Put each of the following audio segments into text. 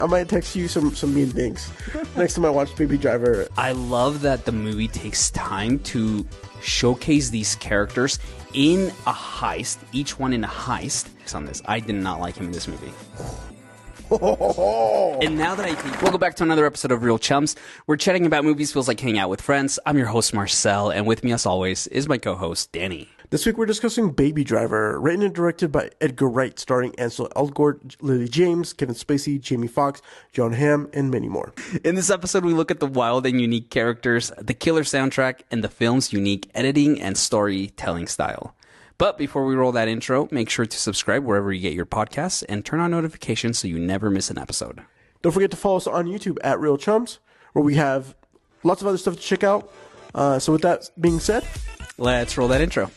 I might text you some mean things next time I watch Baby Driver. I love that the movie takes time to showcase these characters in a heist, each one in a heist. On this, I did not like him in this movie. And now that I think, welcome back to another episode of Real Chums. We're chatting about movies, feels like hanging out with friends. I'm your host, Marcel, and with me, as always, is my co-host, Danny. This week we're discussing Baby Driver, written and directed by Edgar Wright, starring Ansel Elgort, Lily James, Kevin Spacey, Jamie Foxx, John Hamm, and many more. In this episode, we look at the wild and unique characters, the killer soundtrack, and the film's unique editing and storytelling style. But before we roll that intro, make sure to subscribe wherever you get your podcasts and turn on notifications so you never miss an episode. Don't forget to follow us on YouTube at Real Chums, where we have lots of other stuff to check out. So with that being said, let's roll that intro.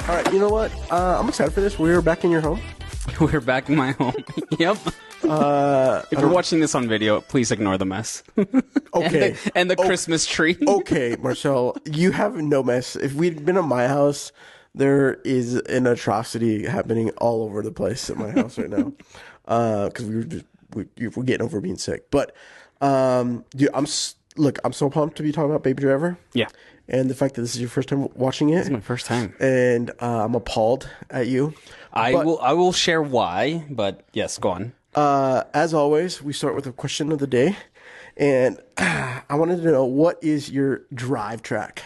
All right, you know what? I'm excited for this. We're back in your home. We're back in my home. Yep. If you're watching this on video, please ignore the mess. Okay. and the Christmas tree. Okay, Marcel, you have no mess. If we'd been at my house, there is an atrocity happening all over the place at my house right now. Because we're getting over being sick. But, dude, I'm so pumped to be talking about Baby Driver. Yeah. And the fact that this is your first time watching it. This is my first time. And I'm appalled at you. I will share why, but yes, go on. As always, we start with a question of the day. And I wanted to know, what is your drive track?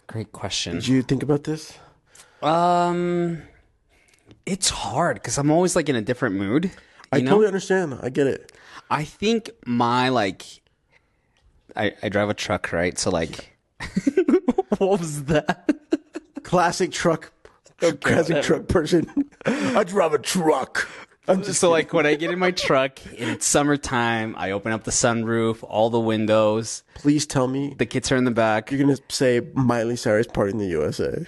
Great question. Did you think about this? It's hard because I'm always like in a different mood. I totally understand. I get it. I think my I drive a truck, right? So like, what was that? Classic truck person. I drive a truck. I'm just so like when I get in my truck and it's summertime, I open up the sunroof, all the windows. Please tell me the kids are in the back. You're gonna say Miley Cyrus Party in the USA.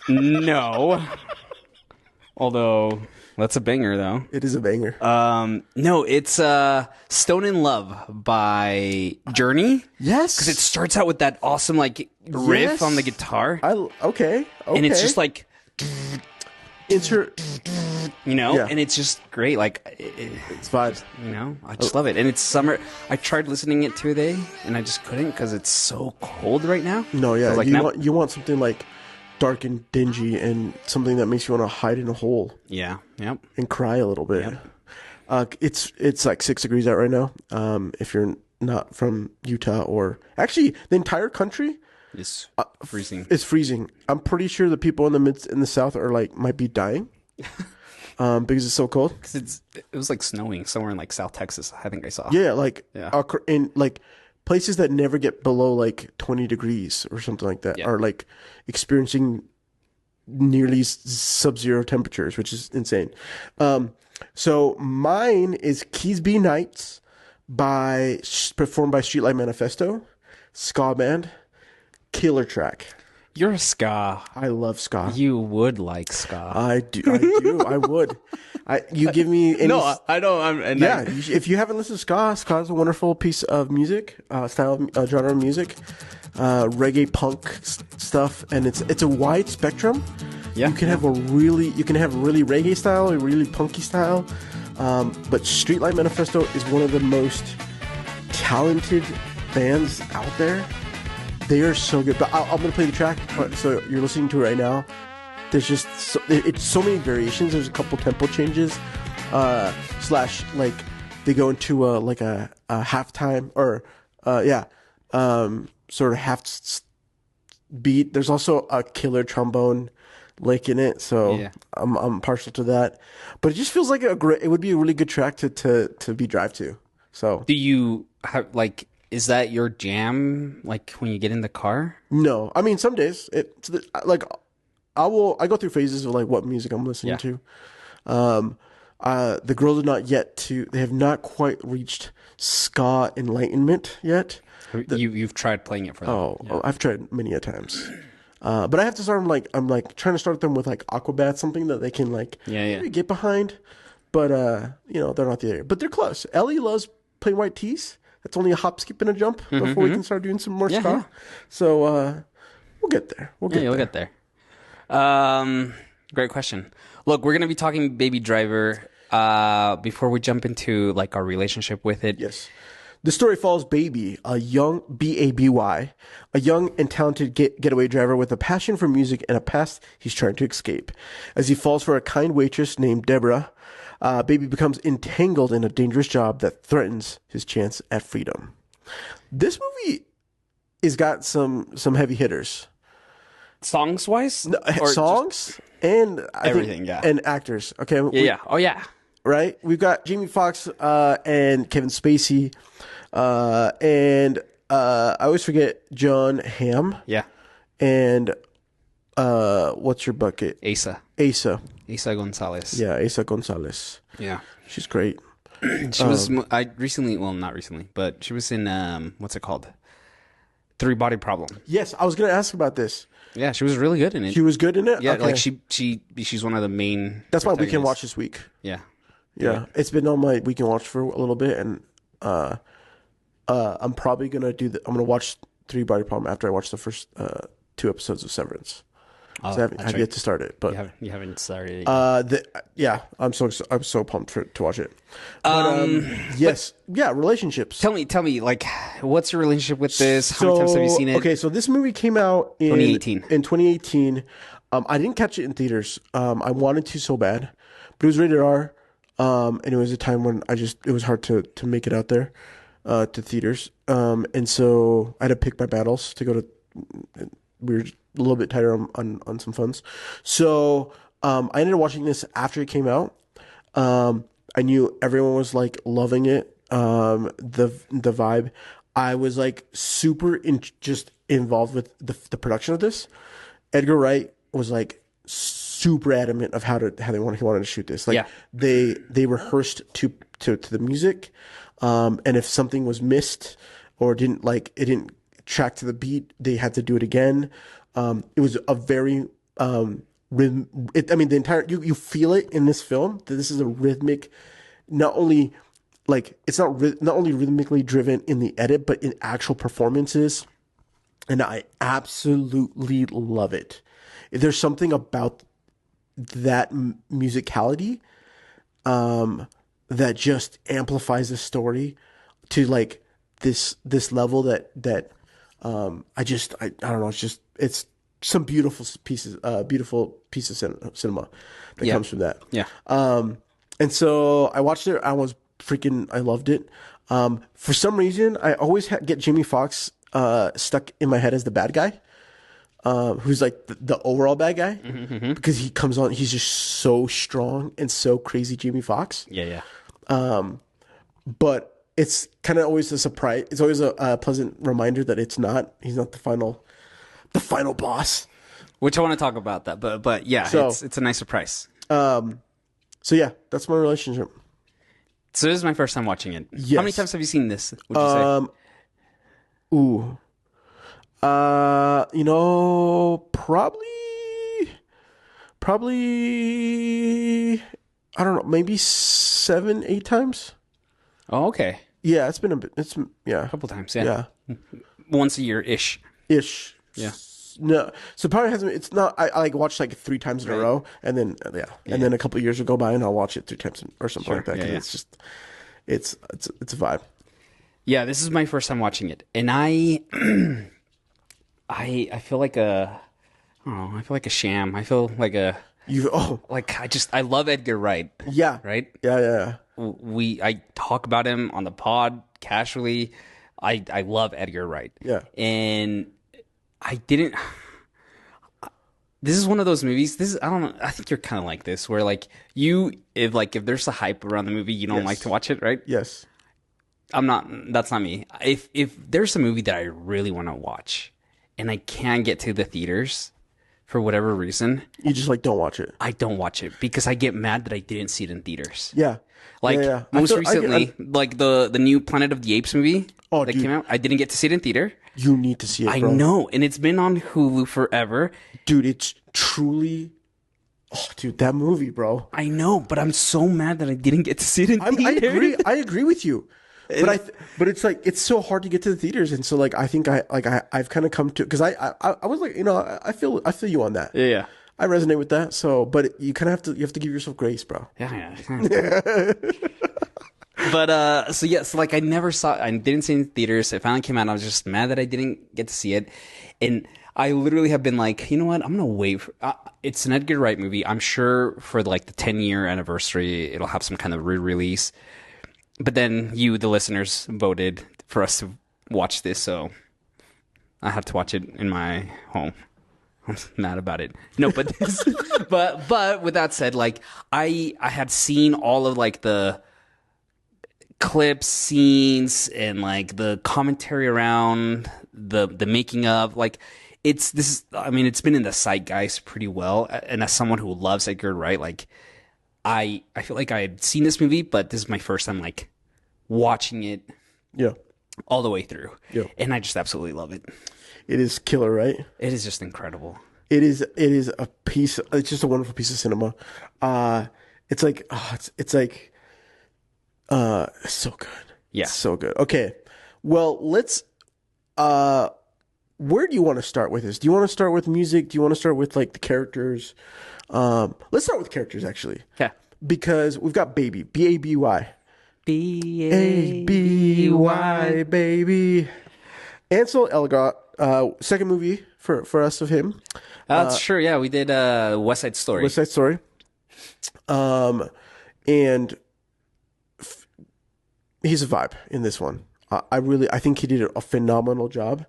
No. Although that's a banger though. It is a banger. No, it's Stone in Love by Journey. Yes. Because it starts out with that awesome like riff on the guitar. Okay. And it's just like you know, yeah. And it's just great. Like it's vibes. You know, I just love it. And it's summer. I tried listening it today, and I just couldn't because it's so cold right now. No, yeah, like, you want something like dark and dingy and something that makes you want to hide in a hole. Yeah. Yep. And cry a little bit. Yep. It's like 6 degrees out right now. If you're not from Utah, or actually the entire country. It's freezing. It's freezing. I'm pretty sure the people in the south are like might be dying, because it's so cold. Because it was like snowing somewhere in like South Texas. I think I saw. Yeah, in like places that never get below like 20 degrees or something like that are like experiencing nearly sub-zero temperatures, which is insane. So mine is Keysby Nights performed by Streetlight Manifesto, ska band. Killer track. You're a ska. I love ska. You would like ska. I do. I would. You give me any... No, I don't. If you haven't listened to ska is a wonderful piece of music, genre of music, reggae punk stuff, and it's a wide spectrum. Yeah. You can have really reggae style, a really punky style, but Streetlight Manifesto is one of the most talented bands out there. They are so good. But I'm going to play the track. So you're listening to it right now. There's just it's so many variations. There's a couple tempo changes. / like they go into a halftime or sort of half beat. There's also a killer trombone lick in it. So I'm partial to that. But it just feels like it would be a really good track to be drive to. So do you have like... Is that your jam, like, when you get in the car? No. I mean, some days, I go through phases of, like, what music I'm listening to. The girls they have not quite reached ska enlightenment yet. You've tried playing it for them. Oh, I've tried many a times. But I have to start, I'm trying to start them with, like, Aquabat, something that they can, maybe get behind. But, they're not there. But they're close. Ellie loves playing White Tees. It's only a hop, skip, and a jump before we can start doing some more stuff. Yeah. So we'll get there. We'll get there. Great question. Look, we're gonna be talking Baby Driver. Before we jump into like our relationship with it. Yes. The story follows Baby, a young B-A-B-Y, a young and talented getaway driver with a passion for music and a past he's trying to escape. As he falls for a kind waitress named Deborah, Baby becomes entangled in a dangerous job that threatens his chance at freedom. This movie has got some heavy hitters. Songs wise? No, songs and everything, and actors. Okay. Yeah. Oh yeah. Right? We've got Jamie Foxx and Kevin Spacey. And I always forget John Hamm. Yeah. And what's your bucket? Asa Gonzalez. Yeah, Asa Gonzalez. Yeah. She's great. She was not recently, but she was in what's it called? Three Body Problem. Yes, I was going to ask about this. Yeah, she was really good in it. She was good in it? Yeah, okay. like she's one of the main. That's my weekend watch this week. Yeah. Yeah. It's been on my weekend watch for a little bit, and I'm probably gonna I'm gonna watch Three Body Problem after I watch the first 2 episodes of Severance. So I haven't yet to start it, but you haven't started it yet. I'm so pumped to watch it. But, yes, relationships. Tell me, like, what's your relationship with this? How many times have you seen it? Okay, so this movie came out in 2018. In 2018, I didn't catch it in theaters. I wanted to so bad, but it was rated R. And it was a time when it was hard to make it out there to theaters. And so I had to pick my battles to go to. We were a little bit tighter on some funds. So I ended up watching this after it came out. I knew everyone was like loving it. The vibe. I was like super just involved with the production of this. Edgar Wright was like super adamant of how he wanted to shoot this. Like they rehearsed to the music, and if something was missed or didn't track to the beat, they had to do it again. It was a very rhythm. The entire you feel it in this film that this is a rhythmic, not only rhythmically driven in the edit, but in actual performances, and I absolutely love it. There's something about that musicality that just amplifies the story to like this level that I don't know, it's some beautiful piece of cinema that comes from that. Yeah. And so I watched it. I loved it. For some reason I always get Jamie Foxx stuck in my head as the bad guy. Who's like the overall bad guy, because he comes on, he's just so strong and so crazy, Jamie Foxx. Yeah. But it's kind of always a surprise. It's always a pleasant reminder that he's not the final boss. Which I want to talk about that, but yeah, so, it's a nice surprise. So yeah, that's my relationship. So this is my first time watching it. Yes. How many times have you seen this? Would you say? Ooh. Probably, I don't know, maybe 7, 8 times. Oh, okay. Yeah, it's been a bit. A couple times. Yeah. Once a year ish. Yeah. No, so probably hasn't. It's not. I like watch like 3 times in a row, and then and then a couple of years will go by, and I'll watch it 3 times or something like that. It's just, it's a vibe. Yeah, this is my first time watching it, and I feel like I feel like a sham. I feel like I love Edgar Wright. Yeah. Right? Yeah. I talk about him on the pod casually. I love Edgar Wright. Yeah. And this is one of those movies. I don't know. I think you're kind of like this, where like if there's a hype around the movie, you don't like to watch it, right? Yes. That's not me. If there's a movie that I really want to watch and I can't get to the theaters for whatever reason, you just like don't watch it. I don't watch it because I get mad that I didn't see it in theaters. Yeah. Most recently, like the new Planet of the Apes movie that came out, I didn't get to see it in theater. You need to see it, bro. I know, and it's been on Hulu forever. Dude, it's truly... Oh, dude, that movie, bro. I know, but I'm so mad that I didn't get to see it in theater. I agree with you. But it's like it's so hard to get to the theaters, and so like I think I've kind of come to because I was like I feel you on that. Yeah. I resonate with that. So, but you kind of have to give yourself grace, bro. Yeah. But so like I didn't see it in theaters. It finally came out. And I was just mad that I didn't get to see it, and I literally have been like, you know what? I'm gonna wait. It's an Edgar Wright movie. I'm sure for like the 10-year anniversary, it'll have some kind of re-release. But then you, the listeners, voted for us to watch this, so I have to watch it in my home. I'm mad about it. No, but but with that said, like I had seen all of like the clips, scenes, and like the commentary around the making of like it's been in the zeitgeist pretty well. And as someone who loves Edgar Wright, like I feel like I had seen this movie, but this is my first time like watching it all the way through. Yeah. And I just absolutely love it. It is killer, right? It is just incredible. It is it's just a wonderful piece of cinema. It's so good. Yeah. It's so good. Okay. Well, let's where do you want to start with this? Do you want to start with music? Do you want to start with like the characters? Let's start with characters actually. Yeah. Because we've got Baby, B-A-B-Y. B-A-B-Y, baby. Ansel Elgort, second movie for us of him. That's true. Yeah, we did West Side Story. West Side Story. And he's a vibe in this one. I think he did a phenomenal job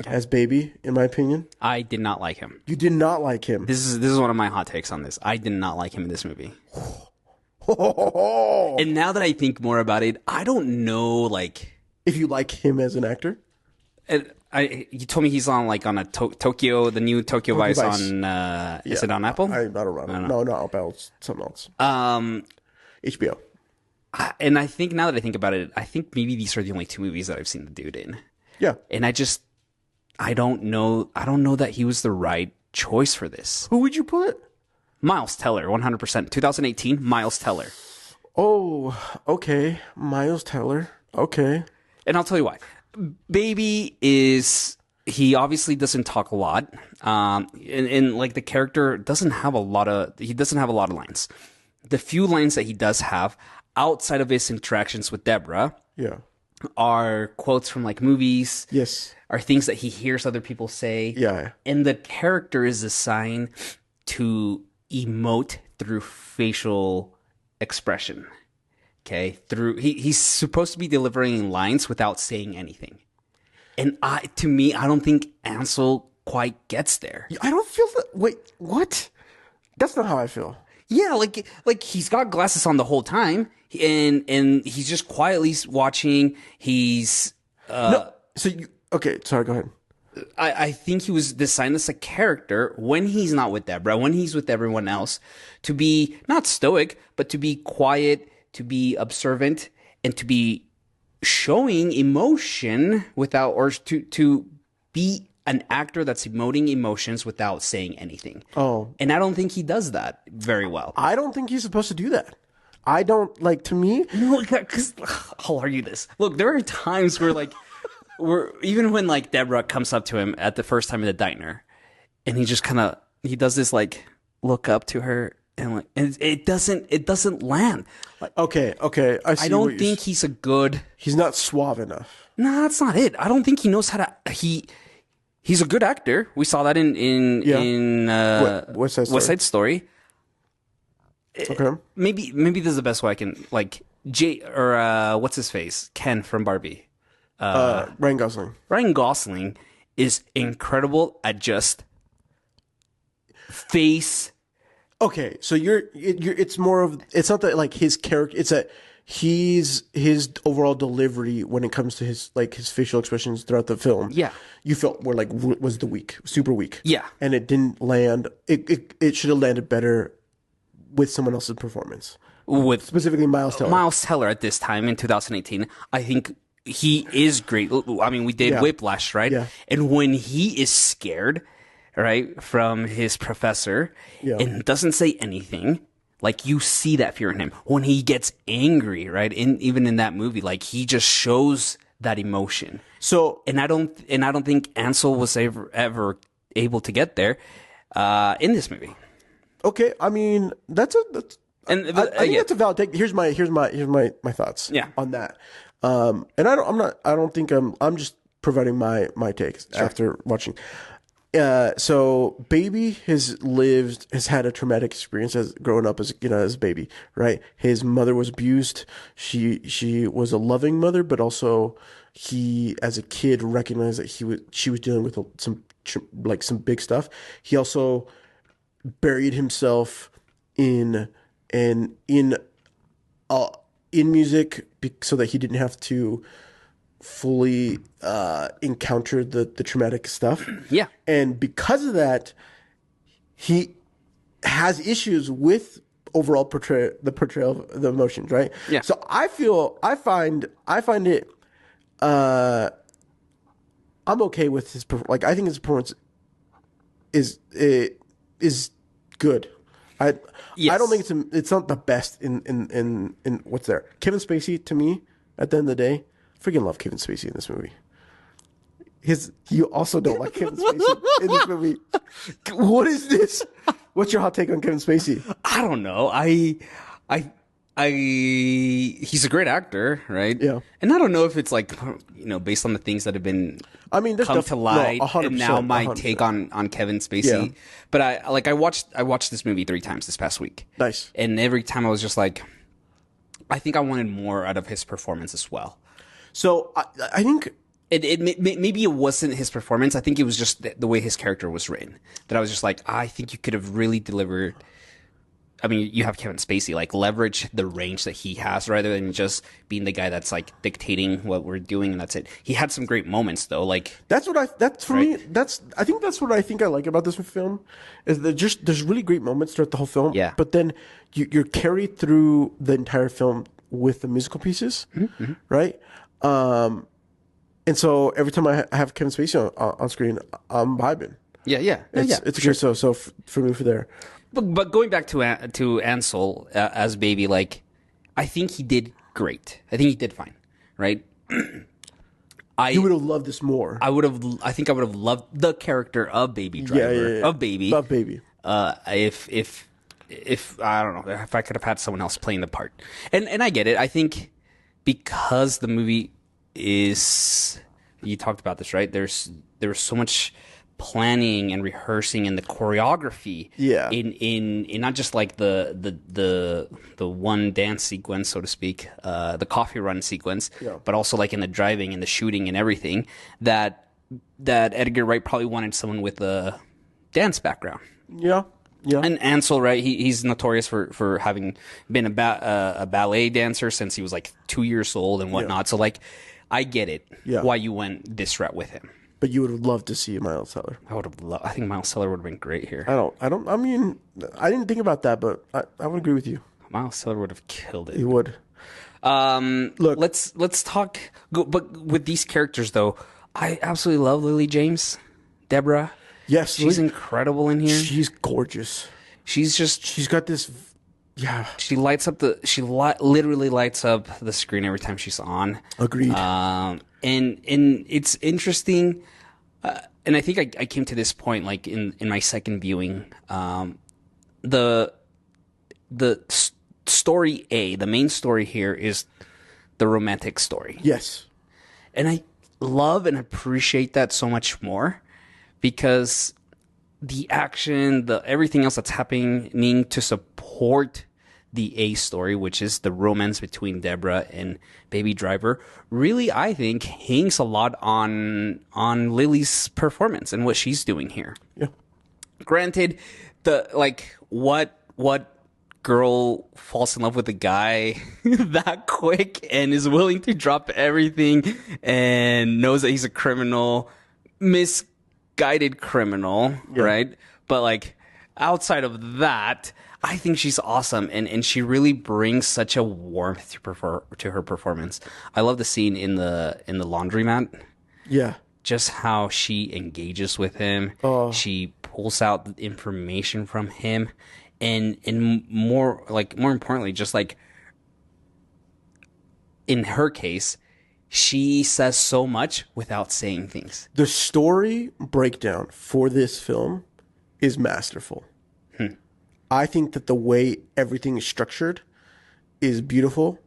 as Baby, in my opinion. I did not like him. You did not like him. This is one of my hot takes on this. I did not like him in this movie. And now that I think more about it, I don't know, like, if you like him as an actor. You told me he's on like on a Tokyo, the new Tokyo Vice on. Is it on Apple? I don't know. No, not Apple. It's something else. HBO. And I think now that I think about it, I think maybe these are the only two movies that I've seen the dude in. Yeah. And I don't know that he was the right choice for this. Who would you put? Miles Teller, 100%. 2018, Miles Teller. Oh, okay. Miles Teller. Okay. And I'll tell you why. Baby he obviously doesn't talk a lot. And like the character doesn't have a lot of lines. The few lines that he does have outside of his interactions with Deborah are quotes from like movies. Yes. Are things that he hears other people say. Yeah. And the character is assigned to emote through facial expression. Okay, he's supposed to be delivering lines without saying anything, and to me, I don't think Ansel quite gets there. I don't feel that. Wait, what? That's not how I feel. Yeah, like he's got glasses on the whole time, and he's just quietly watching. He's no. So okay? Sorry, go ahead. I think he was designed as a character when he's not with Deborah, when he's with everyone else, to be not stoic, but to be quiet, to be observant, and to be showing emotion without, or to be an actor that's emoting emotions without saying anything. Oh. And I don't think he does that very well. I don't think he's supposed to do that. I don't, like, to me. No, because I'll argue this. Look, there are times where, like, even when, like, Deborah comes up to him at the first time in the diner, and he just he does this, like, look up to her. And like, it doesn't land. Like, okay. I don't think he's a good. He's not suave enough. No, that's not it. I don't think he knows how to. He's a good actor. We saw that in West Side Story. Okay. Maybe this is the best way I can like what's his face? Ken from Barbie. Ryan Gosling. Ryan Gosling is incredible at just face. Okay, so it's more of, it's not that like his character, it's that his overall delivery when it comes to his facial expressions throughout the film. Yeah. You felt was super weak. Yeah. And it didn't land, it should have landed better with someone else's performance. With specifically Miles Teller. Miles Teller at this time in 2018, I think he is great. I mean, we did Whiplash, right? Yeah. And when he is scared, right, from his professor and doesn't say anything, Like, you see that fear in him when he gets angry, right? Even in that movie, like, he just shows that emotion. So, and I don't think Ansel was ever able to get there in this movie. okay, I mean, I think that's a valid take. Here's my thoughts on that. And I'm just providing my takes after watching. So Baby has had a traumatic experience as growing up as a baby, right? His mother was abused. She was a loving mother, but also he, as a kid, recognized that she was dealing with some big stuff. He also buried himself in music so that he didn't have to fully encounter the traumatic stuff. Yeah. And because of that, he has issues with overall portrayal of the emotions, right? Yeah. So I find it I'm okay with his I think his performance is good. Yes. I don't think it's not the best in what's there. Kevin Spacey, to me, at the end of the day, freaking love Kevin Spacey in this movie. You also don't like Kevin Spacey in this movie. What is this? What's your hot take on Kevin Spacey? I don't know. He's a great actor, right? Yeah. And I don't know if it's based on the things that have been come to light, and now my 100%. Take on Kevin Spacey. Yeah. But I watched this movie 3 times this past week. Nice. And every time I was just like, I think I wanted more out of his performance as well. So I think maybe it wasn't his performance. I think it was just the way his character was written. That I was just like, I think you could have really delivered. I mean, you have Kevin Spacey, leverage the range that he has rather than just being the guy that's dictating what we're doing and that's it. He had some great moments though. I think that's what I think I like about this film is that there's really great moments throughout the whole film. Yeah. But then you're carried through the entire film with the musical pieces, mm-hmm. right? And so every time I have Kevin Spacey on screen, I'm vibing. Yeah. It's great. So for me, for there. But going back to Ansel as Baby, I think he did great. I think he did fine, right? You would have loved this more. I think I would have loved the character of Baby Driver of Baby. If I don't know, if I could have had someone else playing the part, and I get it. I think because the movie is, you talked about this, right? There was so much planning and rehearsing and the choreography in not just the one dance sequence, so to speak, the coffee run sequence, but also in the driving and the shooting and everything that Edgar Wright probably wanted someone with a dance background. Yeah. And Ansel, right? He's notorious for having been a ballet dancer since he was 2 years old and whatnot. Yeah. So I get it why you went this route with him. But you would have loved to see Miles Teller. I think Miles Teller would have been great here. I mean, I didn't think about that, but I would agree with you. Miles Teller would have killed it. He would. Look, let's talk. But with these characters, though, I absolutely love Lily James, Deborah. Yes, she's incredible in here. She's gorgeous. She's got this. Yeah, she literally lights up the screen every time she's on. Agreed. And it's interesting, and I think I came to this point in my second viewing. The story the main story here is the romantic story. Yes, and I love and appreciate that so much more because the action, everything else that's happening to support the A story, which is the romance between Deborah and Baby Driver, really, I think, hangs a lot on Lily's performance and what she's doing here. Yeah. Granted, what girl falls in love with a guy that quick and is willing to drop everything and knows that he's a criminal, misguided criminal, right? But outside of that, I think she's awesome, and she really brings such a warmth to her performance. I love the scene in the laundromat. Yeah, just how she engages with him. She pulls out information from him, and more importantly, just like in her case, she says so much without saying things. The story breakdown for this film is masterful. I think that the way everything is structured is beautiful.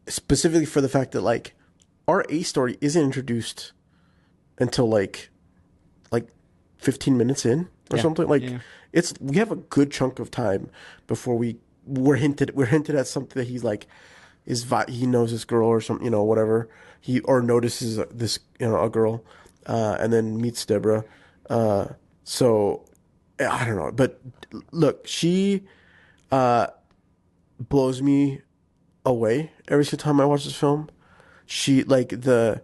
Specifically for the fact that like our A story isn't introduced until like 15 minutes in or something. Like we have a good chunk of time before we're hinted at something that he's like he knows this girl or something, whatever. He or notices this, a girl, and then meets Deborah. So I don't know, but look, she blows me away every single time I watch this film. She like you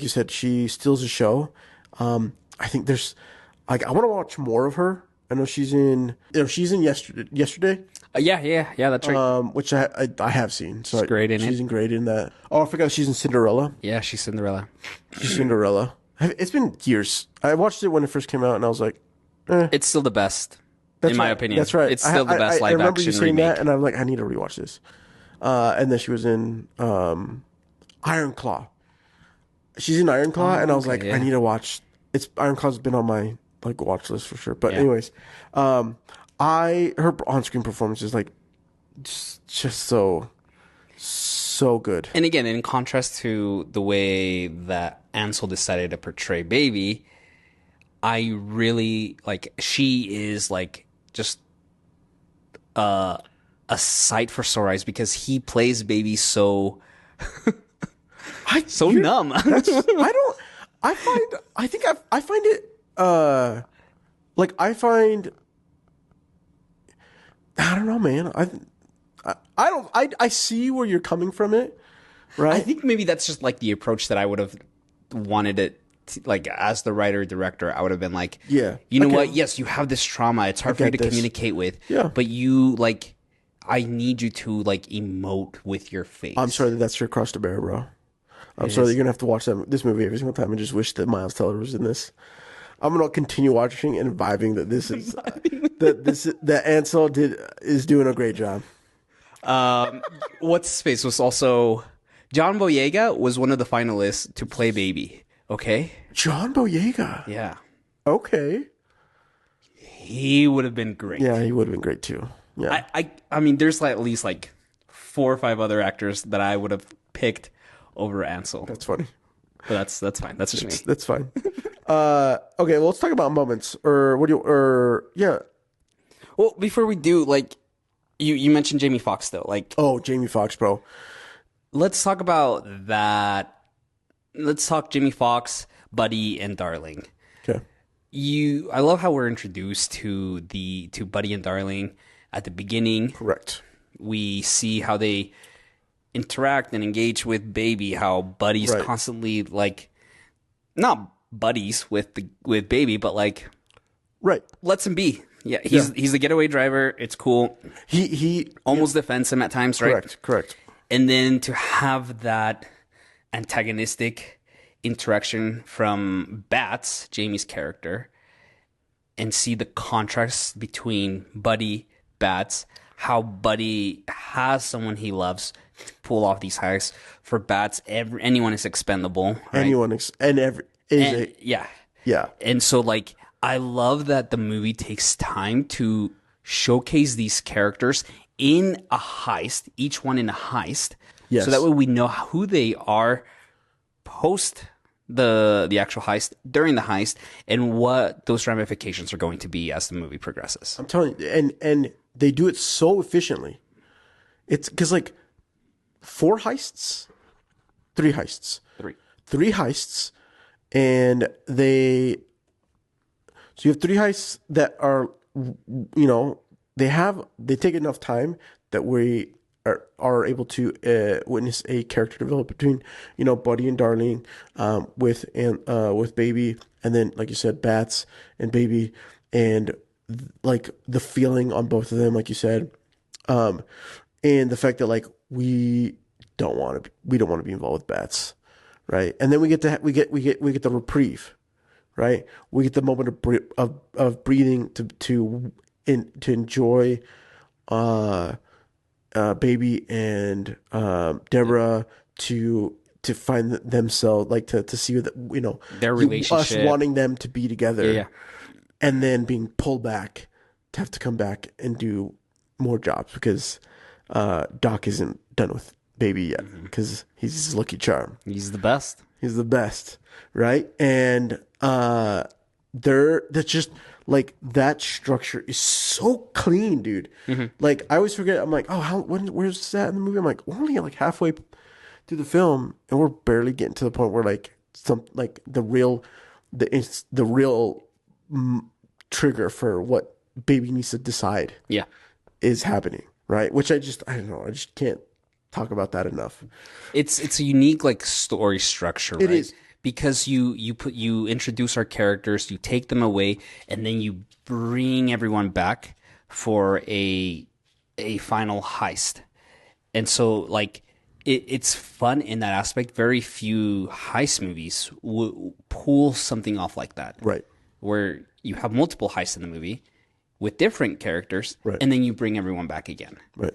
said, she steals the show. I think there's like I want to watch more of her. I know she's in yesterday. Yeah, that's right. Which I have seen. So she's great in it. She's great in that. Oh, I forgot she's in Cinderella. Yeah, she's Cinderella. She's Cinderella. It's been years. I watched it when it first came out, and I was like, it's still the best, my opinion. That's right. It's still the best live action remake. I remember you saying that, and I'm like, I need to rewatch this. And then she was in Iron Claw. She's in Iron Claw, and I was like, I need to watch. Iron Claw's been on my like watch list for sure. But anyways, her on-screen performance is like just so good. And again, in contrast to the way that Ansel decided to portray Baby, I really like. She is like just a sight for sore eyes because he plays Baby so numb. I don't know, man. I see where you're coming from it, right? I think maybe that's just like the approach that I would have wanted it to, like as the writer director. I would have been like, yeah, you know what? Yes, you have this trauma. It's hard for you to communicate with. Yeah, but you like, I need you to like emote with your face. I'm sorry that's your cross to bear, bro. I'm sorry that you're gonna have to watch this movie every single time and just wish that Miles Teller was in this. I'm gonna continue watching and vibing that this is that Ansel is doing a great job. What's his face was also John Boyega was one of the finalists to play Baby. Okay, John Boyega. Yeah. Okay. He would have been great. Yeah, he would have been great too. Yeah. I mean, there's like at least like 4 or 5 other actors that I would have picked over Ansel. That's funny. But that's fine. That's just me. That's fine. Okay, well, let's talk about moments. Yeah. Well, before we do, like, you mentioned Jamie Foxx, though. Like, oh, Jamie Foxx, bro. Let's talk about that. Let's talk Jamie Foxx, Buddy, and Darling. Okay. I love how we're introduced to Buddy and Darling at the beginning. Correct. We see how they interact and engage with Baby, how Buddy's constantly like not buddies with Baby, but like lets him be. Yeah, he's the getaway driver. It's cool. He almost defends him at times, right? Correct. And then to have that antagonistic interaction from Bats, Jamie's character, and see the contrast between Buddy, Bats, how Buddy has someone he loves to pull off these heists. For Bats, anyone is expendable. Right? Yeah. And so, like, I love that the movie takes time to showcase these characters in a heist, each one in a heist. Yes. So that way we know who they are post the actual heist, during the heist, and what those ramifications are going to be as the movie progresses. I'm telling you, and they do it so efficiently. It's because like 3 heists, three heists, and so you have 3 heists that are, they take enough time that we are able to witness a character develop between, Buddy and Darling, with Baby, and then, like you said, Bats and Baby, and like the feeling on both of them, like you said, and the fact that like we don't want to be involved with Bats, right? And then we get the reprieve, right? We get the moment of breathing to to enjoy Baby and Deborah to find themselves, like to see that, Their us relationship. wanting them to be together, Yeah. and then being pulled back to have to come back and do more jobs because Doc isn't done with Baby yet because he's his lucky charm. He's the best. He's the best, right? And that's just like that structure is so clean, dude. Like I always forget. I'm like, oh, where's that in the movie? I'm like, we're only like halfway through the film, and we're barely getting to the point where like the real trigger for what Baby needs to decide Yeah. is happening, right? Which I don't know. I just can't talk about that enough. It's a unique like story structure, right? It is. Because you introduce our characters, you take them away, and then you bring everyone back for a final heist. And so like it's fun in that aspect. Very few heist movies pull something off like that. Right. Where you have multiple heists in the movie with different characters, Right. and then you bring everyone back again. Right.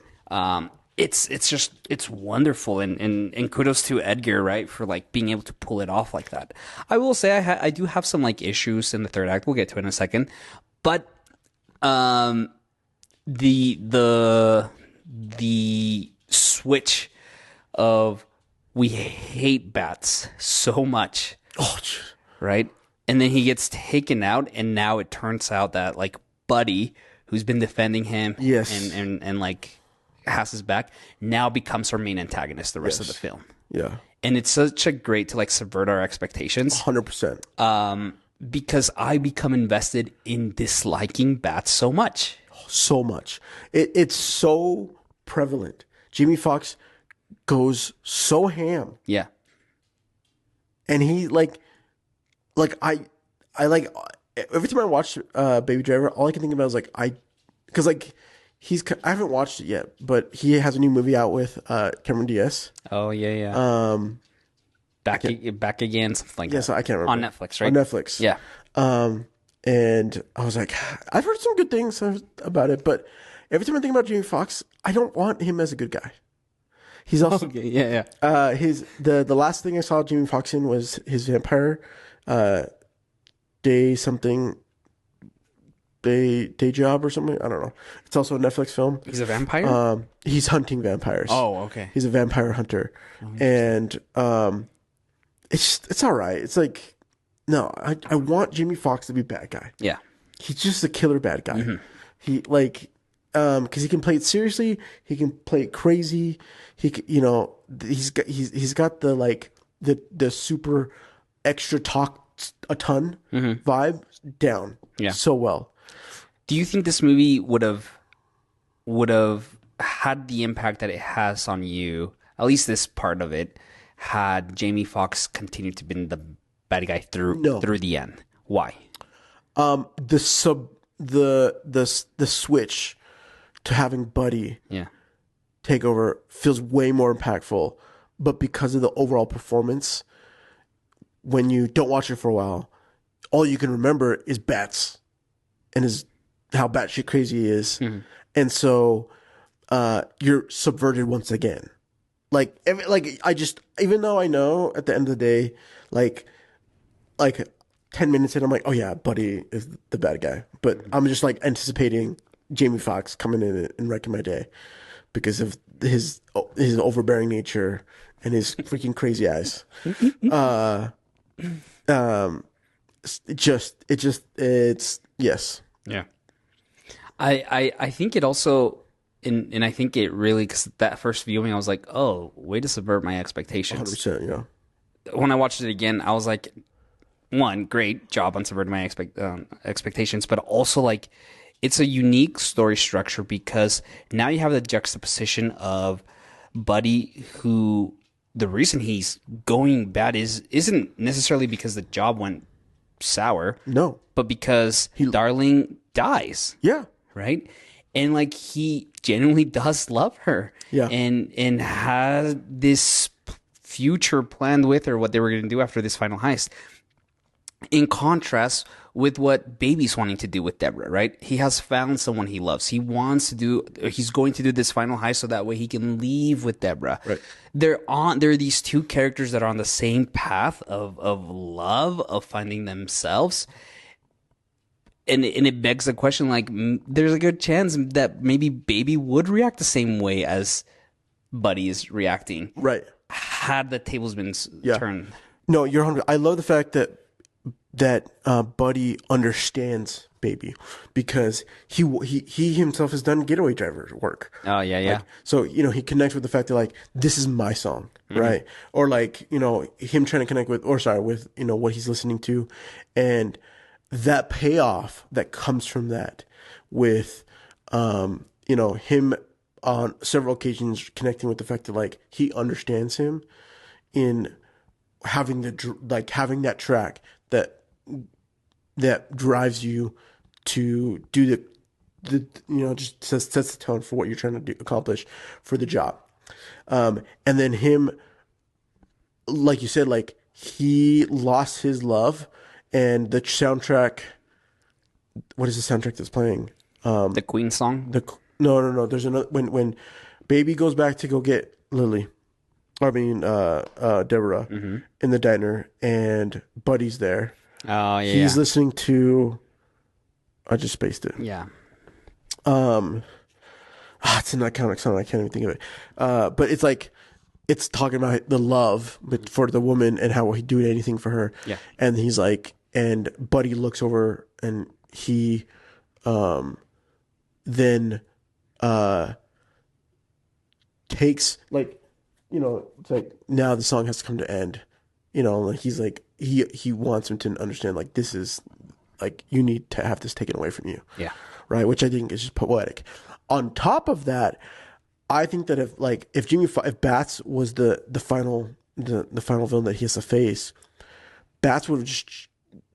It's wonderful, and kudos to Edgar, right, for like being able to pull it off like that. I will say I do have some like issues in the third act. We'll get to it in a second, but the switch of we hate bats so much, right, and then he gets taken out, and now it turns out that like Buddy, who's been defending him, Yes. and like has his back, now becomes our main antagonist the rest of the film. Yeah. And it's such a great to like subvert our expectations 100%. because I become invested in disliking bats so much. So much. It's so prevalent. Jamie Foxx goes so ham, Yeah. and he like I like every time I watch Baby Driver, all I can think about is like because like I haven't watched it yet, but he has a new movie out with Cameron Diaz. Oh yeah. Back again, something like Yes, that. I can't remember. On Netflix, right? On Netflix. Yeah. And I was like, I've heard some good things about it, but every time I think about Jamie Foxx, I don't want him as a good guy. He's also Okay, yeah. the last thing I saw Jamie Foxx in was his vampire day job or something. I don't know. It's also a Netflix film. He's a vampire? He's hunting vampires. Oh, okay. He's a vampire hunter, and it's all right. It's like, no, I want Jamie Foxx to be a bad guy. Yeah. He's just a killer bad guy. He like because he can play it seriously, he can play it crazy. He's got the like the super extra talk a ton vibe down so well. Do you think this movie would have had the impact that it has on you, at least this part of it, had Jamie Foxx continued to be the bad guy through the end? Why? The switch to having Buddy take over feels way more impactful, but because of the overall performance, when you don't watch it for a while, all you can remember is bats and how batshit crazy he is. And so you're subverted once again. Even though I know at the end of the day, like 10 minutes in, I'm like, oh yeah, Buddy is the bad guy. But I'm just like anticipating Jamie Foxx coming in and wrecking my day because of his overbearing nature and his freaking crazy eyes. It's yes. Yeah. I think it also, and I think it really, because that first viewing, I was like, oh, way to subvert my expectations. 100%, yeah. When I watched it again, I was like, one, great job on subverting my expectations, but also like, it's a unique story structure because now you have the juxtaposition of Buddy, who the reason he's going bad isn't necessarily because the job went sour. No. But because Darling dies. Yeah. Right? And like he genuinely does love her. Yeah. And has this future planned with her, what they were going to do after this final heist. In contrast with what Baby's wanting to do with Deborah, right? He has found someone he loves. He's going to do this final heist so that way he can leave with Deborah. Right. There are these two characters that are on the same path of love, of finding themselves. And it begs the question, like, there's a good chance that maybe Baby would react the same way as Buddy is reacting. Right. Had the tables been turned. No, you're 100. I love the fact that Buddy understands Baby, because he himself has done getaway driver work. Oh yeah. Like, so he connects with the fact that, like, this is my song, right? Or, like, him trying to connect with what he's listening to, and that payoff that comes from that, with him on several occasions connecting with the fact that, like, he understands him in having that track that drives you to do just sets the tone for what you're trying to accomplish for the job. And then him, like you said, like, he lost his love, and the soundtrack. What is the soundtrack that's playing? The Queen song. No. There's another when Baby goes back to go get Lily. Deborah in the diner, and Buddy's there. Oh yeah. He's listening to. I just spaced it. Yeah. It's an iconic song. I can't even think of it. But it's like, it's talking about the love for the woman and how he'd do anything for her. Yeah. And he's like, and Buddy looks over, and he, then, takes, like, it's like, now the song has to come to end. Like, he's like, he wants him to understand, like, this is, like, you need to have this taken away from you. Yeah. Right. Which I think is just poetic. On top of that, I think that if Bats was the final villain that he has to face, Bats was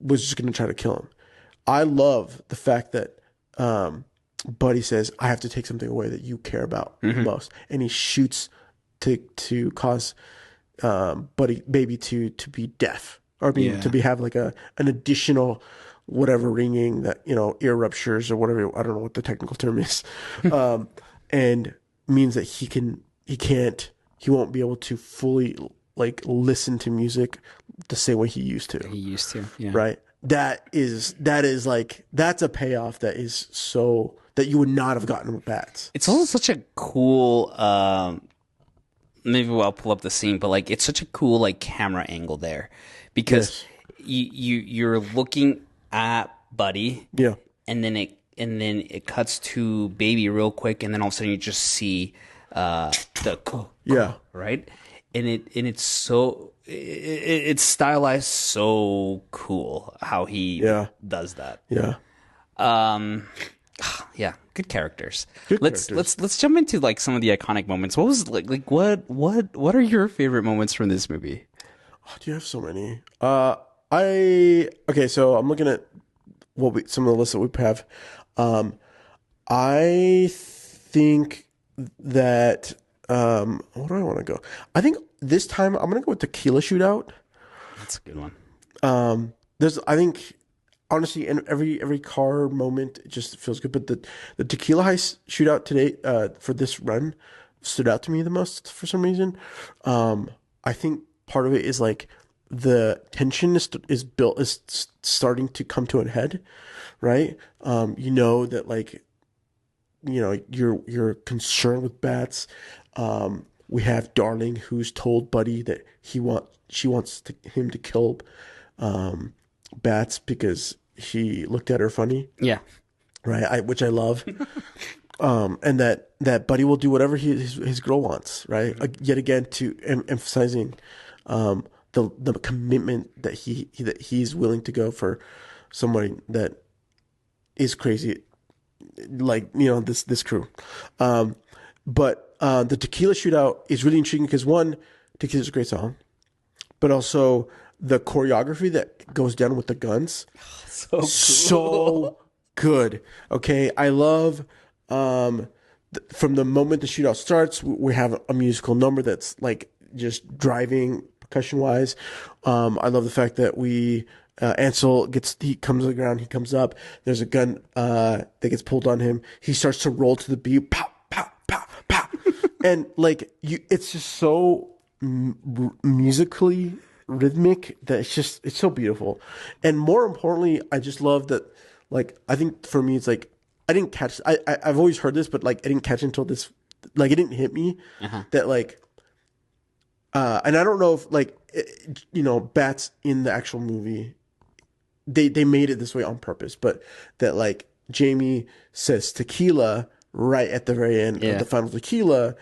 just going to try to kill him. I love the fact that, Buddy says, I have to take something away that you care about most. And he shoots to cause Baby to be deaf, or to have like an additional whatever ringing that ear ruptures or whatever, I don't know what the technical term is, and means that he won't be able to fully, like, listen to music the same way he used to. Yeah. Right. That is like, that's a payoff that is so that you would not have gotten with Bats. It's also such a cool. Maybe I'll pull up the scene, but, like, it's such a cool, like, camera angle there, because you're looking at Buddy, and then it cuts to Baby real quick, and then all of a sudden you just see right, and it's so it's stylized so cool how he does that. Yeah, good characters. Let's jump into, like, some of the iconic moments. What was what are your favorite moments from this movie? Oh, do you have so many? So I'm looking at some of the lists that we have. I think that where do I want to go? I think this time I'm gonna go with Tequila Shootout. That's a good one. I think, honestly, in every car moment, it just feels good. But the Tequila Heist shootout today, for this run, stood out to me the most for some reason. I think part of it is, like, the tension is starting to come to a head, right? That, like, you're concerned with Bats. We have Darling, who's told Buddy that she wants him to kill Bats because he looked at her funny. Yeah. Right. Which I love. And that Buddy will do whatever his girl wants. Right. Yet again, to emphasizing the commitment that he's willing to go for somebody that is crazy, like, this crew. But the Tequila Shootout is really intriguing because, one, Tequila's a great song, but also the choreography that goes down with the guns, so good. Okay, I love from the moment the shootout starts, we have a musical number that's, like, just driving percussion wise. I love the fact that we Ansel he comes to the ground, he comes up, there's a gun that gets pulled on him. He starts to roll to the beat, pow, pow, pow, pow. And like it's just so musically rhythmic that it's so beautiful. And more importantly, I just love that, like, I think for me, it's like, I didn't catch, I've always heard this, but like, I didn't catch it until this, like, it didn't hit me that like, and I don't know if like, Bats in the actual movie, they made it this way on purpose, but that like Jamie says tequila right at the very end of the final tequila,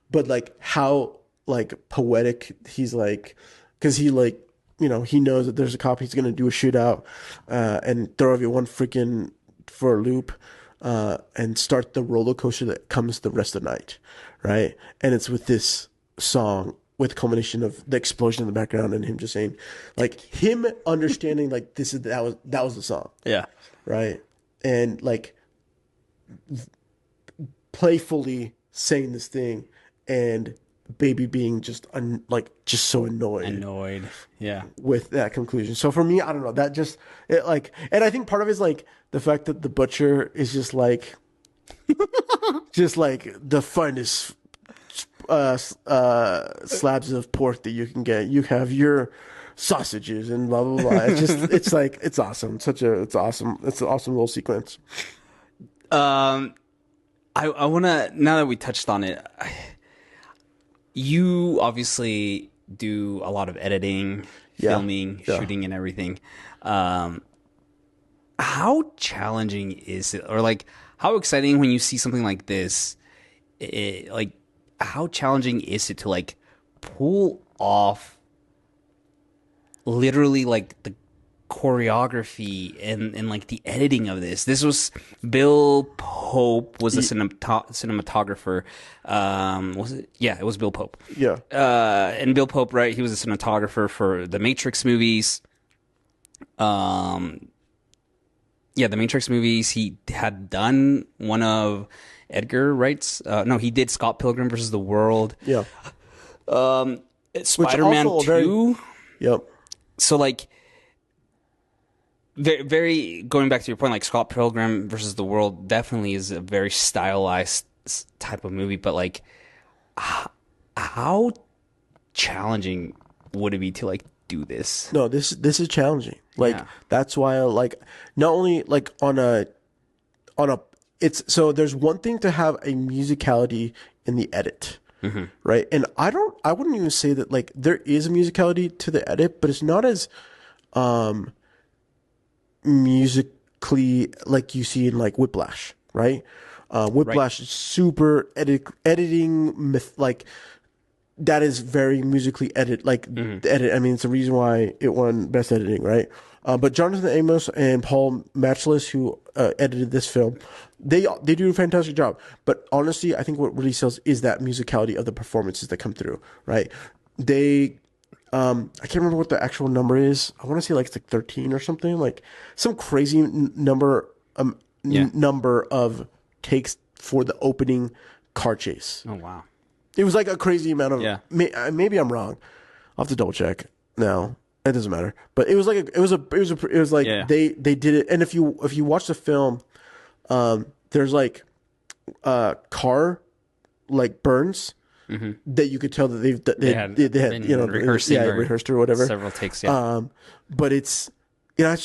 but like how like poetic he's like, because he like, he knows that there's a cop, he's gonna do a shootout and throw everyone freaking for a loop and start the roller coaster that comes the rest of the night, right? And it's with this song, with a culmination of the explosion in the background and him just saying, like, him understanding like that was the song, right? And like playfully saying this thing, and Baby being just just so annoyed with that conclusion. So for me, I don't know, that just it like, and I think part of it is like the fact that the butcher is just like just like the finest slabs of pork that you can get. You have your sausages and blah blah blah. It's just it's awesome. It's awesome. It's an awesome little sequence. I wanna, now that we touched on it, you obviously do a lot of editing, filming, shooting, and everything. How challenging is it, or like how exciting when you see something like this? Like, how challenging is it to like pull off literally like the choreography and like the editing of this? This was Bill Pope was a cinematographer. Was it? Yeah, it was Bill Pope. Yeah. And Bill Pope, right? He was a cinematographer for the Matrix movies. The Matrix movies. He had done one of Edgar Wright's. No, he did Scott Pilgrim versus the World. Yeah. Spider-Man 2. Yep. So like, very, very, going back to your point, like Scott Pilgrim versus the World definitely is a very stylized type of movie, but like, how challenging would it be to like do this? No, this is challenging. Like, that's why I like, not only like on a it's, so there's one thing to have a musicality in the edit, right? And I wouldn't even say that like there is a musicality to the edit, but it's not as musically like you see in like Whiplash, right? Whiplash is super editing like that is very musically edit, like edit. I mean, it's the reason why it won best editing, right? But Jonathan Amos and Paul Matchless, who edited this film, they do a fantastic job. But honestly, I think what really sells is that musicality of the performances that come through, right? They, I can't remember what the actual number is. I want to say like it's like 13 or something, like some crazy number of takes for the opening car chase. Oh wow! It was like a crazy amount of. Maybe I'm wrong. I'll have to double check now. It doesn't matter, but it was like it was like they did it. And if you watch the film, there's like car like burns that you could tell that they had rehearsed or whatever, several takes. But it's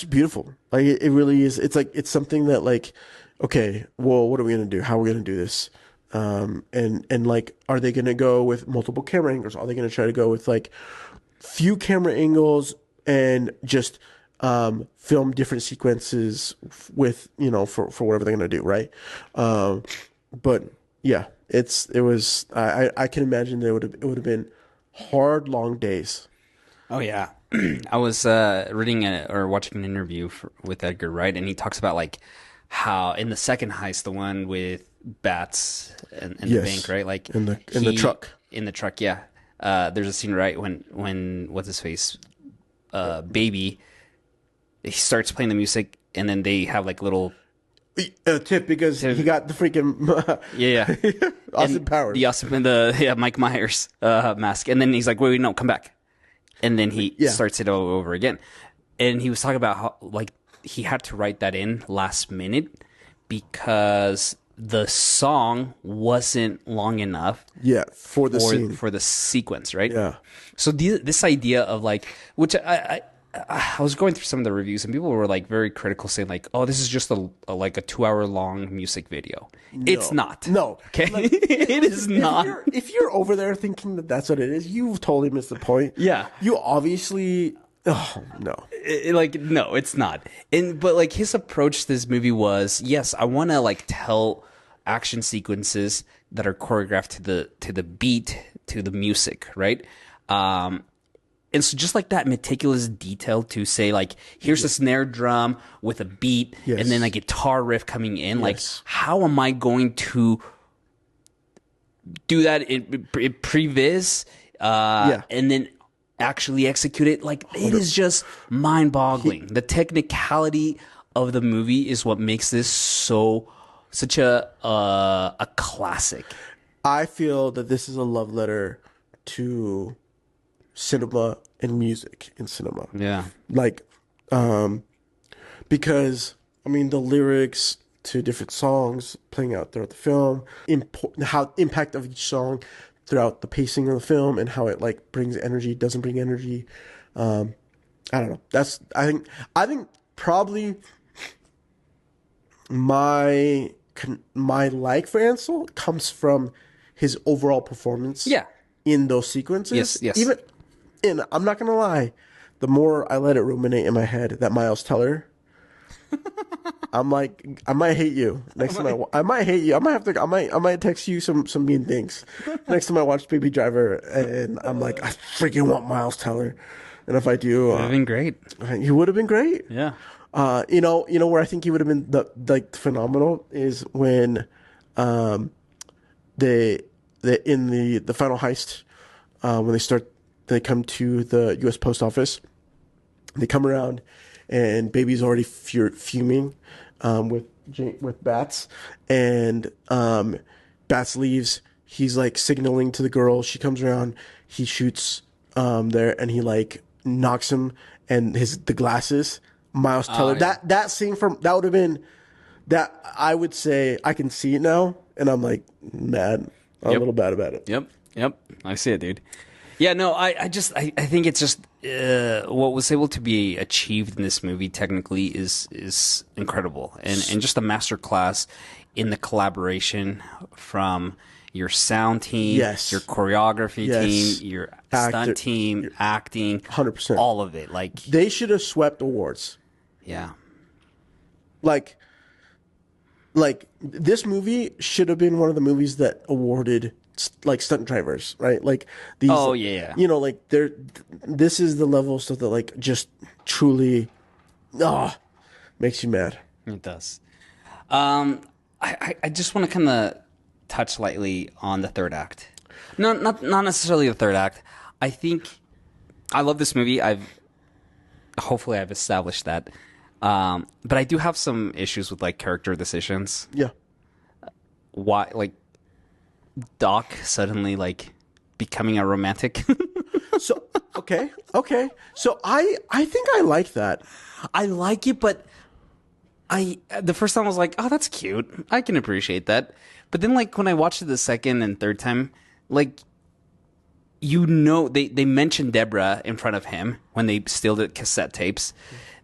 beautiful. Like it really is. It's like it's something that like, okay, well, what are we gonna do? How are we gonna do this? And like, are they gonna go with multiple camera angles? Are they gonna try to go with like few camera angles and just film different sequences with for whatever they're gonna do, right? But yeah, it was I can imagine that it would have been hard, long days. Oh yeah. I was reading or watching an interview with Edgar Wright, and he talks about like how in the second heist, the one with Bats and the bank, right? Like in the truck. In the truck, yeah. There's a scene right when what's his face, Baby, he starts playing the music, and then they have like little tip because he got the freaking Austin Powers, the Mike Myers mask, and then he's like, wait, no, come back, and then he starts it all over again. and he was talking about how like he had to write that in last minute because the song wasn't long enough for the scene. for the sequence, right? Yeah. So this idea of like, which I was going through some of the reviews and people were like very critical, saying like, "Oh, this is just a 2-hour long music video." It's not. No. Okay, it is not. If you're over there thinking that that's what it is, you've totally missed the point. Yeah. You obviously. Oh no. No, it's not. But like his approach to this movie was, yes, I want to like tell action sequences that are choreographed to the beat, to the music, right? And so just like that meticulous detail to say like, here's a snare drum with a beat and then a guitar riff coming in. Like, how am I going to do that in previs and then actually execute it? Like, it is just mind-boggling. The technicality of the movie is what makes this such a classic. I feel that this is a love letter to cinema and music in cinema. Yeah. Like, because, I mean, the lyrics to different songs playing out throughout the film, how impact of each song throughout the pacing of the film and how it like brings energy, doesn't bring energy. I don't know. I think probably my like for Ansel comes from his overall performance. Yeah. In those sequences. Yes. Even, and I'm not gonna lie, the more I let it ruminate in my head that Miles Teller, I'm like, I might hate you next time. I might hate you. I might text you some mean things next time I watch Baby Driver, and I'm like, I freaking want Miles Teller, and if I do, would have been great. He would have been great. Yeah. You know where I think he would have been phenomenal is when, in the final heist, when they come to the U.S. Post Office. They come around, and Baby's already fuming with Bats, and Bats leaves. He's like signaling to the girl. She comes around. He shoots there, and he like knocks him, and the glasses. Miles Teller. Yeah. That scene that would have been that. I would say I can see it now, and I'm like mad. I'm a little bad about it. Yep. I see it, dude. Yeah, no, I think it's just what was able to be achieved in this movie technically is incredible, and just a masterclass in the collaboration from your sound team, your choreography team, your stunt team, your acting, 100%, all of it. Like they should have swept awards. Yeah, like this movie should have been one of the movies that awarded like stunt drivers, right? Like these. Oh yeah. You know, like this is the level of stuff that like just truly, makes you mad. It does. I just want to kind of touch lightly on the third act. No, not necessarily the third act. I think I love this movie. Hopefully I've established that. But I do have some issues with like character decisions. Yeah. Why, like Doc suddenly like becoming a romantic? So okay. So I think I like that. I like it, but the first time I was like, oh, that's cute. I can appreciate that. But then like when I watched it the second and third time, like they mention Deborah in front of him when they steal the cassette tapes.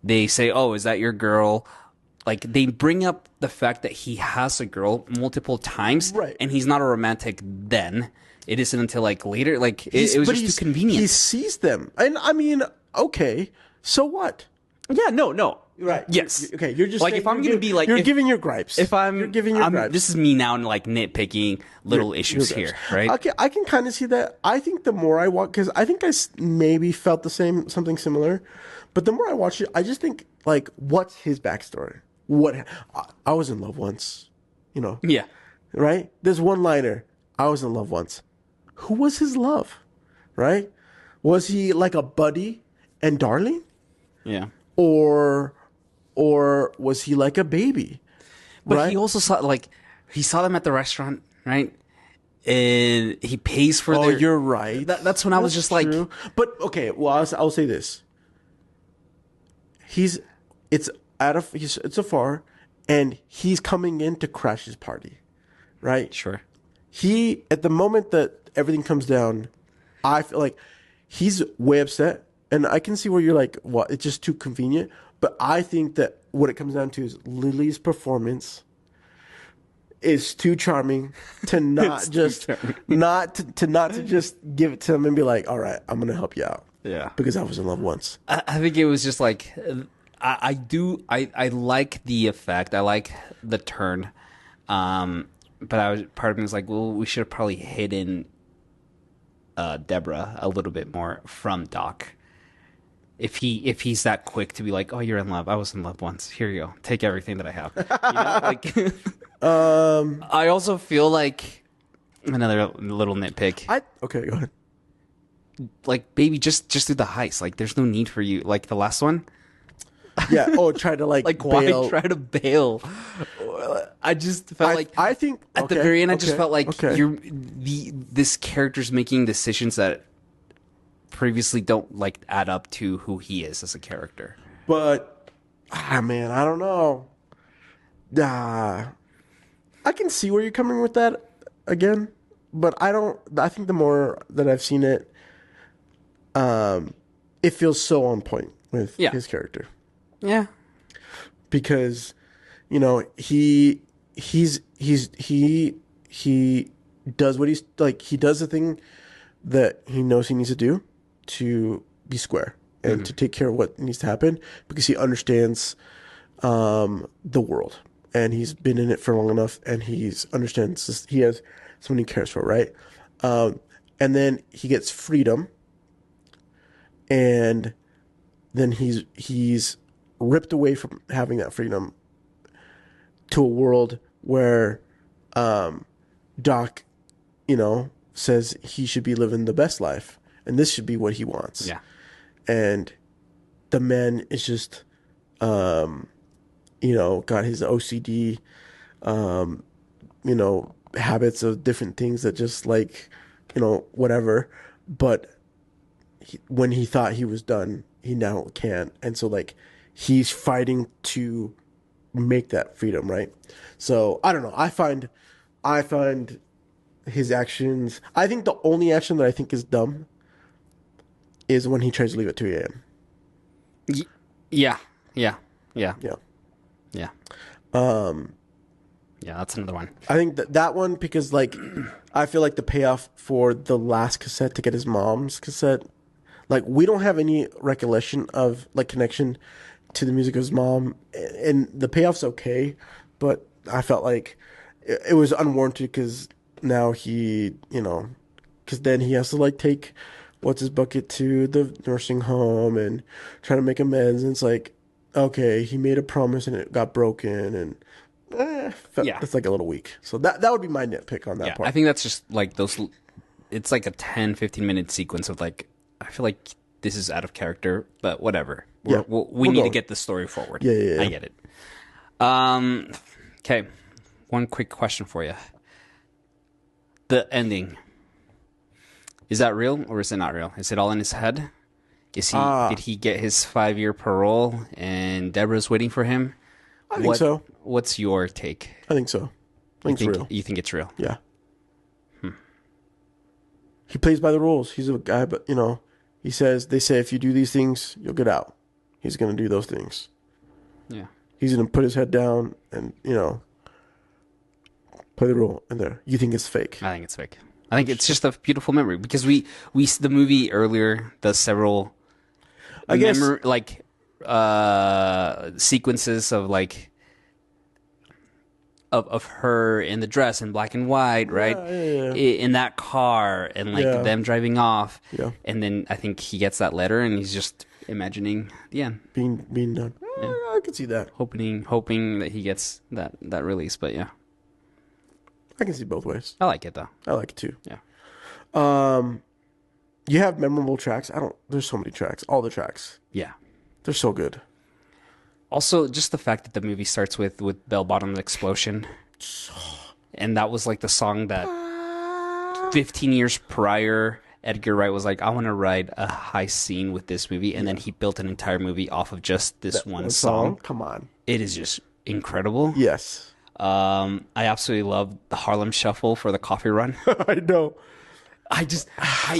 They say, oh, is that your girl? Like, they bring up the fact that he has a girl multiple times, right? And he's not a romantic then. It isn't until, like, later. Like, it was just too convenient. He sees them. And, I mean, okay, so what? Yeah, no. Right. Yes. Okay, you're just like, if I'm going to be, like... You're giving your gripes. You're giving your gripes. This is me now, like, nitpicking little issues here, right? Okay, I can kind of see that. I think the more I watch... Because I think I maybe felt something similar. But the more I watch it, I just think, like, what's his backstory? I was in love once, you know? Yeah. Right? There's one liner. I was in love once. Who was his love? Right? Was he like a buddy and darling? Yeah. Or was he like a baby? But right? He also saw them at the restaurant, right? And he pays for their... Oh, you're right. That's when I was just true. But, okay, well, I'll say this. it's it's afar, and he's coming in to crash his party, right? Sure. He, at the moment that everything comes down, I feel like he's way upset, and I can see where you're like, what? It's just too convenient. But I think that what it comes down to is Lily's performance is too charming to not just not to just give it to him and be like, all right, I'm gonna help you out. Yeah. Because I was in love once. I think it was just like I like the effect. I like the turn. But part of me was like, well, we should have probably hidden Deborah a little bit more from Doc. If he's that quick to be like, oh, you're in love. I was in love once. Here you go. Take everything that I have. I also feel like another little nitpick. Okay, go ahead. Like, baby, just do the heist. Like, there's no need for you. Like the last one. Yeah. Oh, try to like bail. Why try to bail? I just felt I think at the very end, I just felt like okay. this character's making decisions that previously don't like add up to who he is as a character. But man, I don't know. I can see where you're coming with that again, but I don't. I think the more that I've seen it, it feels so on point with his character. Yeah, because he does what he's like. He does the thing that he knows he needs to do to be square and to take care of what needs to happen, because he understands the world, and he's been in it for long enough, and he understands he has someone he cares for, right? And then he gets freedom, and then he's ripped away from having that freedom to a world where Doc, says he should be living the best life, and this should be what he wants. Yeah. And the man is just, got his OCD, habits of different things that just like, whatever. But when he thought he was done, he now can't. And so like he's fighting to make that freedom, right? So I don't know. I find his actions, I think the only action that I think is dumb is when he tries to leave at 2 a.m. Yeah. Yeah, that's another one. I think that one, because like I feel like the payoff for the last cassette to get his mom's cassette, like we don't have any recollection of like connection to the music of his mom, and the payoff's okay, but I felt like it was unwarranted, because now he, because then he has to like take what's his bucket to the nursing home and try to make amends, and it's like, okay, he made a promise and it got broken, and that's like a little weak. So that would be my nitpick on that part. I think that's just like those. It's like a 10-15 minute sequence of like, I feel like this is out of character, but whatever. We need to get the story forward. Yeah. I get it. Okay, one quick question for you. The ending, is that real or is it not real? Is it all in his head? Did he get his 5-year parole and Deborah's waiting for him? I think so. What's your take? I think so. I think it's real. You think it's real? Yeah. He plays by the rules. He's a guy, but they say if you do these things, you'll get out. He's going to do those things. Yeah. He's going to put his head down and, play the role in there. You think it's fake? I think it's fake. I think it's just a beautiful memory, because the movie earlier does several sequences of like of her in the dress in black and white, right? Yeah. In that car, and like them driving off. Yeah. And then I think he gets that letter and he's just imagining the end. Being done. Yeah. I can see that. Hoping that he gets that release, but yeah. I can see both ways. I like it though. I like it too. Yeah. You have memorable tracks. There's so many tracks. All the tracks. Yeah. They're so good. Also, just the fact that the movie starts with Bell Bottom Explosion. And that was like the song that 15 years prior Edgar Wright was like, I want to write a heist scene with this movie, and then he built an entire movie off of just this one song. Come on. It is just incredible. Yes. I absolutely love the Harlem Shuffle for the coffee run. I know.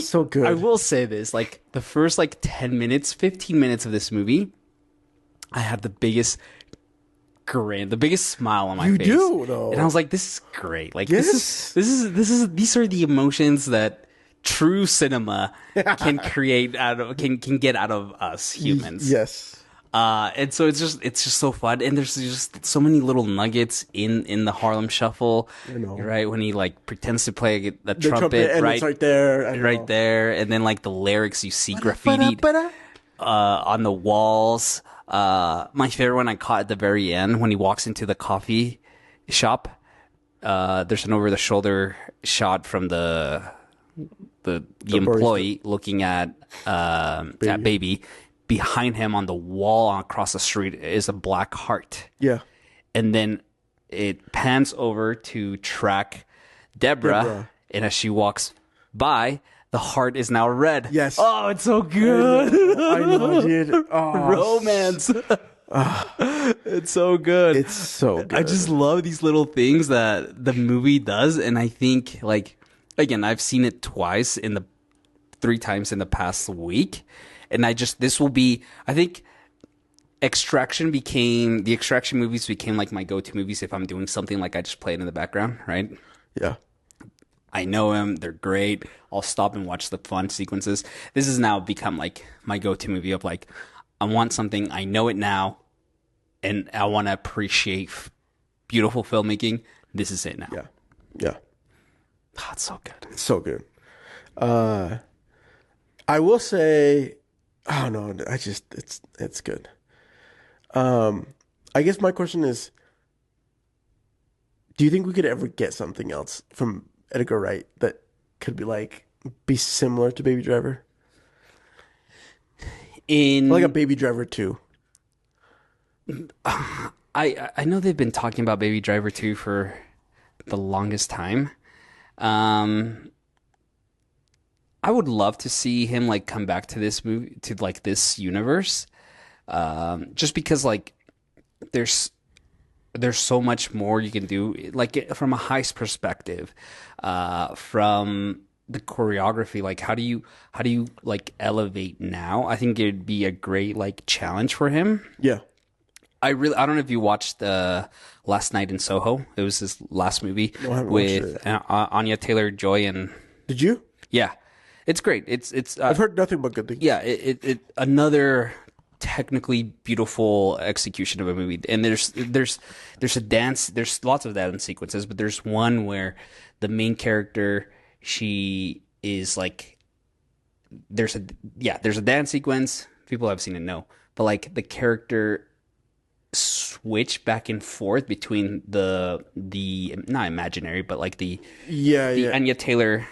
So good. I will say this, like the first like 10 minutes, 15 minutes of this movie, I had the biggest grin, the biggest smile on my face. You do, though. And I was like, this is great. Like Yes. these are the emotions that true cinema can create can get out of us humans. Yes. And so it's just so fun, and there's just so many little nuggets in the Harlem Shuffle, right? When he like pretends to play the trumpet, and right, it's right there, right there, and then like the lyrics you see graffitied on the walls. My favorite one I caught at the very end when he walks into the coffee shop. There's an over the shoulder shot from the employee looking at baby. Behind him on the wall across the street is a black heart. Yeah. And then it pans over to track Deborah. And as she walks by, the heart is now red. Yes. Oh, it's so good. I know, dude. Oh, romance. It's so good. It's so good. I just love these little things that the movie does. And I think, like, again, I've seen it three times in the past week. And I think the Extraction movies became like my go-to movies if I'm doing something, like I just play it in the background, right? Yeah. I know them. They're great. I'll stop and watch the fun sequences. This has now become like my go-to movie of like, I want something, I know it now, and I want to appreciate beautiful filmmaking. This is it now. Yeah. Yeah. Oh, it's so good. It's so good. I will say, oh no, it's good. I guess my question is, do you think we could ever get something else from Edgar Wright that could be similar to Baby Driver? Like a Baby Driver 2. I know they've been talking about Baby Driver 2 for the longest time. I would love to see him like come back to this movie, to like this universe, just because like there's so much more you can do, like from a heist perspective, from the choreography. Like how do you like elevate now? I think it'd be a great like challenge for him. Yeah. I don't know if you watched Last Night in Soho. It was his last movie with Anya Taylor-Joy and. Did you? Yeah. It's great. It's. I've heard nothing but good things. Yeah, it another technically beautiful execution of a movie. And there's a dance. There's lots of dance sequences, but there's one where the main character, she is like, there's a dance sequence. People have seen it know, but like the character switch back and forth between the not imaginary, but like the Anya Taylor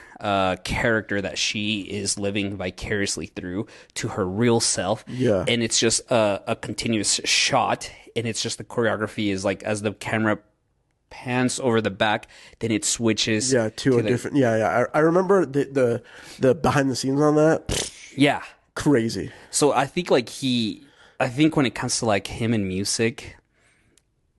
character that she is living vicariously through to her real self. Yeah. And it's just a continuous shot, and it's just the choreography is like as the camera pans over the back, then it switches to a different I remember the behind the scenes on that. Yeah. Crazy. So I think I think when it comes to like him and music,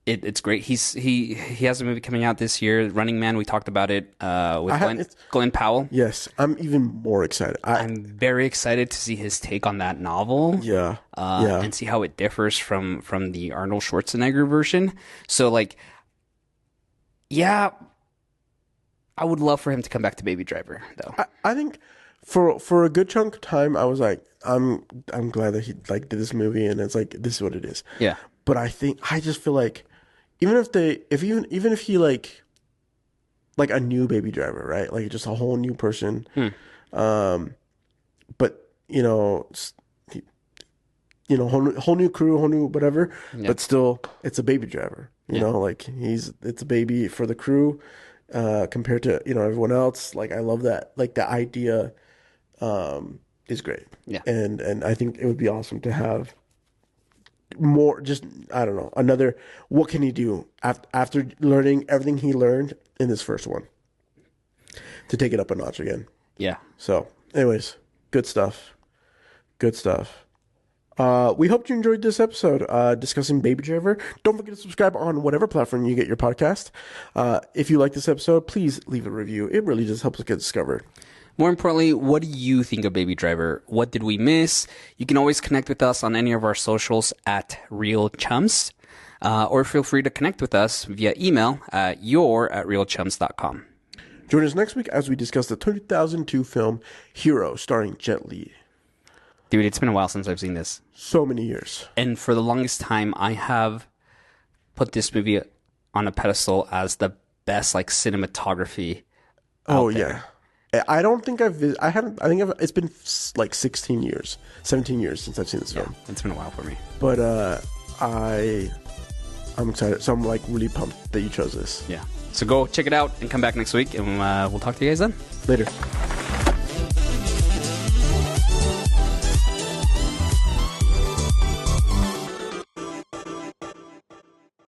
it's great. He has a movie coming out this year, Running Man. We talked about it with Glenn Powell. Yes, I'm even more excited. I'm very excited to see his take on that novel. Yeah, and see how it differs from the Arnold Schwarzenegger version. So like, yeah, I would love for him to come back to Baby Driver, though. I think for a good chunk of time, I was like, I'm glad that he like did this movie, and it's like this is what it is. Yeah. But I just feel like even if he like a new Baby Driver, right? Like just a whole new person. But whole new crew, whole new whatever. Yeah. But still, it's a Baby Driver. You know, like it's a baby for the crew compared to everyone else. Like I love that. Like the idea is great. Yeah. And I think it would be awesome to have more, just, I don't know, another, what can he do after learning everything he learned in this first one to take it up a notch again? Yeah. So Anyways, good stuff. Good stuff. We hope you enjoyed this episode discussing Baby Driver. Don't forget to subscribe on whatever platform you get your podcast. If you like this episode, please leave a review. It really just helps us get discovered. More importantly, what do you think of Baby Driver? What did we miss? You can always connect with us on any of our socials at Real Chums, or feel free to connect with us via email at realchums.com. Join us next week as we discuss the 2002 film Hero, starring Jet Li. Dude, it's been a while since I've seen this. So many years. And for the longest time, I have put this movie on a pedestal as the best, like, cinematography out there. Yeah. I don't think it's been like 16 years, 17 years since I've seen this film. It's been a while for me. But I'm excited. So I'm like really pumped that you chose this. Yeah. So go check it out and come back next week, and we'll talk to you guys then. Later.